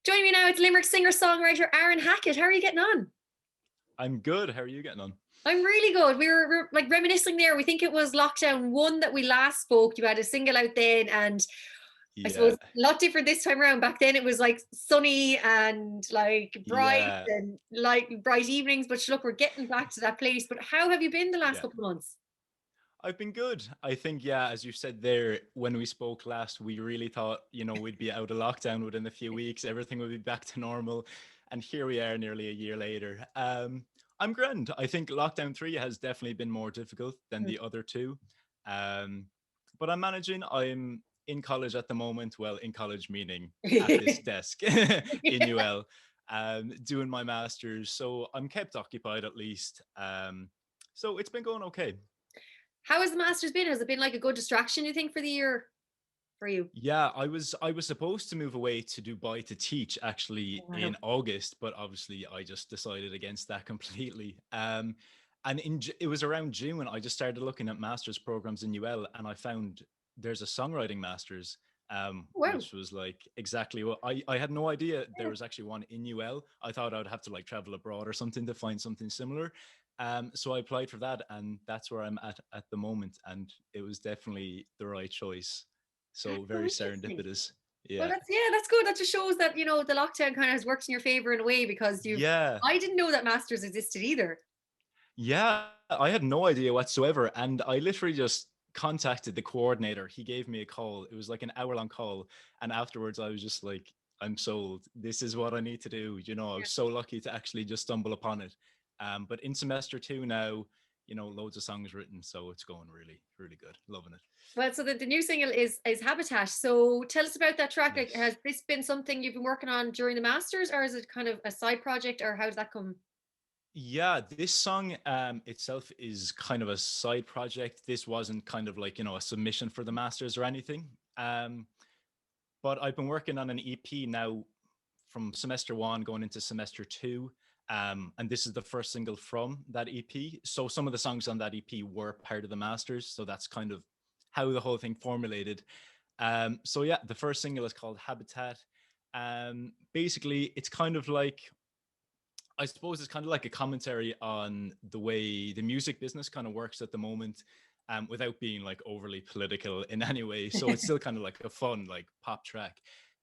Joining me now, it's Limerick singer-songwriter Aaron Hackett. How are you getting on? I'm good. How are you getting on? I'm really good. We were like reminiscing there. We think it was lockdown one that we last spoke. You had a single out then, and I suppose Yeah, a lot different this time around. Back then it was like sunny and like bright yeah, and like bright evenings. But look, we're getting back to that place. But how have you been the last yeah. couple of months? I've been good. I think, yeah, as you said there, when we spoke last, we really thought, we'd be out of lockdown within a few weeks, everything would be back to normal. And here we are nearly a year later. I'm grand. I think lockdown three has definitely been more difficult than Mm. the other two. Um, but I'm managing. I'm in college at the moment. Well, in college, meaning at this desk in UL, doing my master's. So I'm kept occupied at least. So it's been going okay. How has the Masters been? Has it been like a good distraction, you think, for the year for you? Yeah, I was supposed to move away to Dubai to teach actually Wow. in August, but obviously I just decided against that completely. And it was around June I just started looking at master's programs in UL, and I found there's a songwriting master's, Wow. which was like exactly what I had no idea there was actually one in UL. I thought I'd have to like travel abroad or something to find something similar. So I applied for that, and that's where I'm at the moment, and it was definitely the right choice. That's So so very interesting. serendipitous. Well, Yeah. that's good. That just shows that the lockdown kind of has worked in your favor in a way because you've. Yeah. I didn't know that masters existed either. Yeah. I had no idea whatsoever. And I literally just contacted the coordinator. He gave me a call. It was like an hour long call. And afterwards, I was just like, I'm sold. This is what I need to do. I Yeah. was so lucky to actually just stumble upon it. But in semester two now, loads of songs written. So it's going really, really good. Loving it. Well, so the new single is Habitat. So tell us about that track. Like, Yes. has this been something you've been working on during the masters, or is it kind of a side project, or how does that come? Yeah, this song itself is kind of a side project. This wasn't kind of like, a submission for the masters or anything. But I've been working on an EP now from semester one going into semester two. And this is the first single from that EP. So some of the songs on that EP were part of the masters. So that's kind of how the whole thing formulated. So yeah, the first single is called Habitat. Basically, it's kind of like I suppose it's kind of like a commentary on the way the music business kind of works at the moment, without being like overly political in any way. So it's still kind of like a fun, like pop track.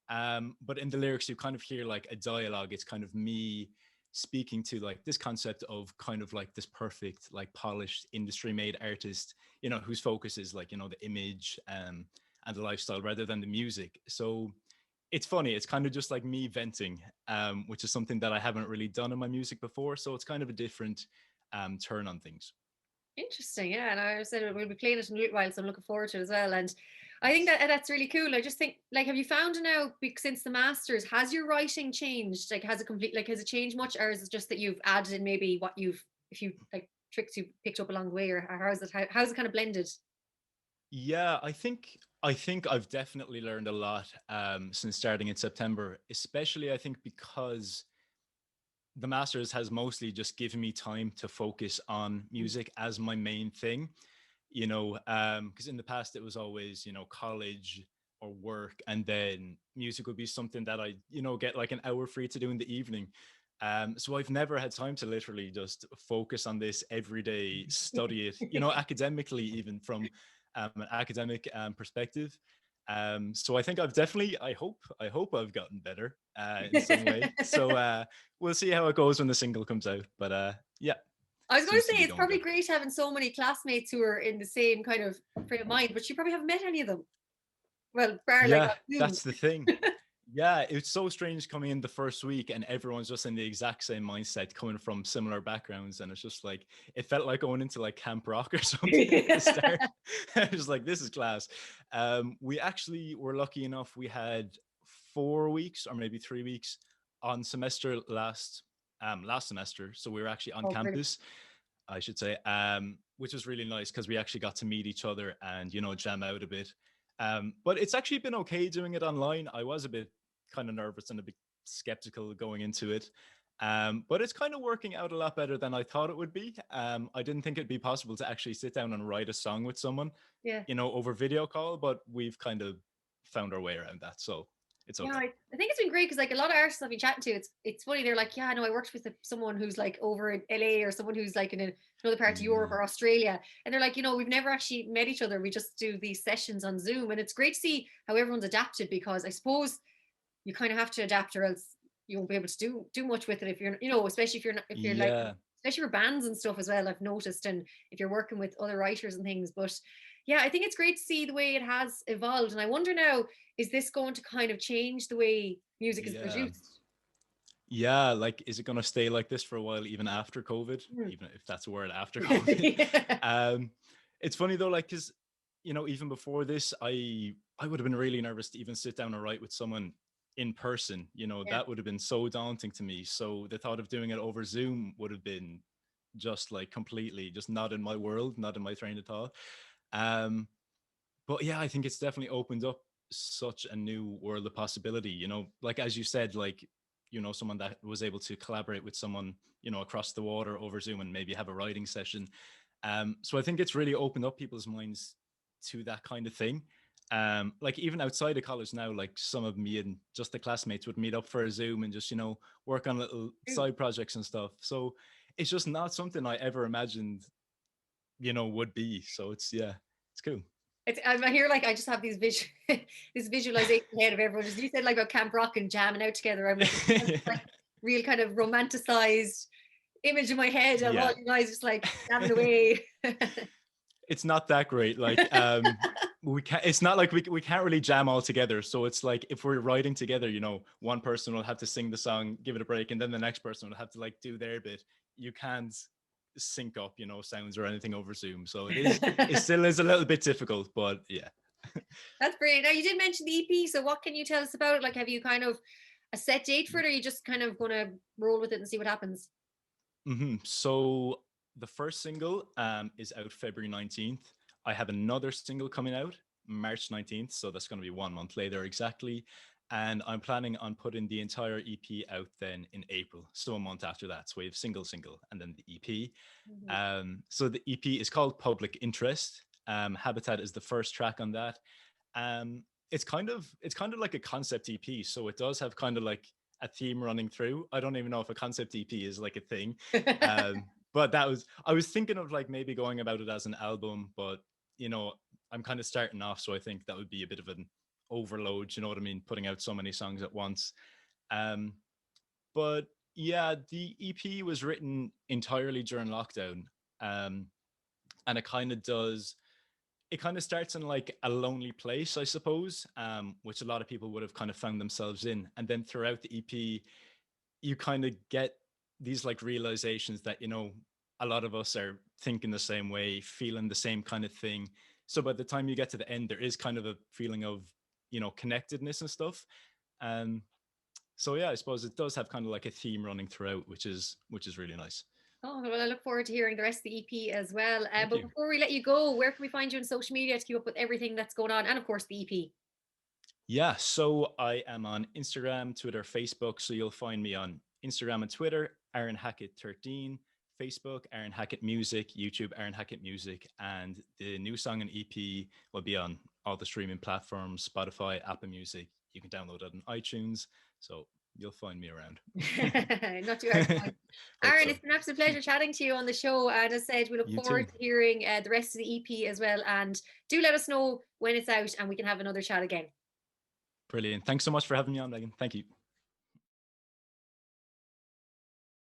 But in the lyrics, you kind of hear like a dialogue. It's kind of me speaking to like this concept of kind of like this perfect, like polished industry made artist, whose focus is like, the image and the lifestyle rather than the music. So it's funny. It's kind of just like me venting, which is something that I haven't really done in my music before. So it's kind of a different turn on things. Interesting, yeah. And I said we'll be playing it in a little while, so I'm looking forward to it as well. And I think that that's really cool. I just think, like, have you found now since the masters, has your writing changed? Like, has it changed much, or is it just that you've added in maybe what you've, if you like tricks you picked up along the way, or how's it kind of blended? Yeah, I think I've definitely learned a lot since starting in September, especially I think because the masters has mostly just given me time to focus on music as my main thing. Because in the past it was always, college or work, and then music would be something that I, get like an hour free to do in the evening. So I've never had time to literally just focus on this every day, study it, academically, even from an academic perspective. So I think I hope I've gotten better in some way. So we'll see how it goes when the single comes out. But yeah, I was going to seems to say be it's going probably good. great having so many classmates who are in the same kind of frame of mind, but you probably haven't met any of them. Well, bar like Yeah, on Zoom. that's the thing. Yeah, it's so strange coming in the first week and everyone's just in the exact same mindset coming from similar backgrounds. And it's just like, it felt like going into like Camp Rock or something at the start. It was like, this is class. We actually were lucky enough, we had 4 weeks or maybe 3 weeks on semester last semester. So we were actually on Oh, brilliant. campus, I should say, which was really nice because we actually got to meet each other and, jam out a bit. But it's actually been okay doing it online. I was a bit kind of nervous and a bit skeptical going into it. But it's kind of working out a lot better than I thought it would be. I didn't think it'd be possible to actually sit down and write a song with someone, Yeah. over video call, but we've kind of found our way around that. So it's Yeah, okay. I think it's been great because like a lot of artists I've been chatting to, it's funny. They're like, yeah, no, I worked with someone who's like over in LA or someone who's like in another part of Europe Mm, or Australia, and they're like, we've never actually met each other. We just do these sessions on Zoom, and it's great to see how everyone's adapted because I suppose you kind of have to adapt or else you won't be able to do much with it if you're especially if you're not, if you're like yeah, especially for bands and stuff as well. I've noticed, and if you're working with other writers and things, but yeah, I think it's great to see the way it has evolved, and I wonder now, is this going to kind of change the way music is yeah. produced? Yeah, like, is it gonna stay like this for a while, even after COVID? Hmm. Even if that's a word, after COVID. Yeah. Um, it's funny though, like, because even before this, I would have been really nervous to even sit down and write with someone in person. Yeah. That would have been so daunting to me. So the thought of doing it over Zoom would have been just like completely just not in my world, not in my train of thought. Um, but yeah, I think it's definitely opened up such a new world of possibility. Like, as you said, like, someone that was able to collaborate with someone, across the water over Zoom and maybe have a writing session. So I think it's really opened up people's minds to that kind of thing. Like, even outside of college now, like, some of me and just the classmates would meet up for a Zoom and just, work on little True. side projects and stuff. So it's just not something I ever imagined, would be. So yeah, it's cool. I'm here like I just have these this visualization head of everyone. Just you said like about Camp Rock and jamming out together. I'm like real kind of romanticized image in my head of all Yeah. you guys just like jamming away. It's not that great. Like, we can't, it's not like we can't really jam all together. So it's like, if we're writing together, one person will have to sing the song, give it a break, and then the next person will have to like do their bit. You can't sync up, sounds or anything over Zoom. So it still is a little bit difficult, but yeah. That's great. Now you did mention the EP, so what can you tell us about it? Like, have you kind of a set date for it, or are you just kind of going to roll with it and see what happens? So the first single is out February 19th. I have another single coming out March 19th. So that's going to be 1 month later exactly. And I'm planning on putting the entire EP out then in April. So a month after that. So we have single, and then the EP. Mhm. So the EP is called Public Interest. Habitat is the first track on that. It's kind of like a concept EP. So it does have kind of like a theme running through. I don't even know if a concept EP is like a thing. But I was thinking of like maybe going about it as an album, but you know, I'm kind of starting off, so I think that would be a bit of an overload, you know what I mean, putting out so many songs at once. Um, but yeah, the EP was written entirely during lockdown. Um, and it kind of starts in like a lonely place, I suppose, which a lot of people would have kind of found themselves in. And then throughout the EP, you kind of get these like realizations that, a lot of us are thinking the same way, feeling the same kind of thing. So by the time you get to the end, there is kind of a feeling of, connectedness and stuff. Um, so yeah, I suppose it does have kind of like a theme running throughout, which is really nice. Oh, well, I look forward to hearing the rest of the EP as well. Thank But you. before we let you go, where can we find you on social media to keep up with everything that's going on? And of course, the EP. Yeah, so I am on Instagram, Twitter, Facebook. So you'll find me on Instagram and Twitter, Aaron Hackett 13, Facebook, Aaron Hackett Music, YouTube, Aaron Hackett Music, and the new song and EP will be on all the streaming platforms, Spotify, Apple Music. You can download it on iTunes. So you'll find me around. Not too hard to find. Hope Aaron, so. it's been an absolute pleasure chatting to you on the show. And as I said, we look You forward too. to hearing the rest of the EP as well. And do let us know when it's out and we can have another chat again. Brilliant. Thanks so much for having me on, Megan. Thank you.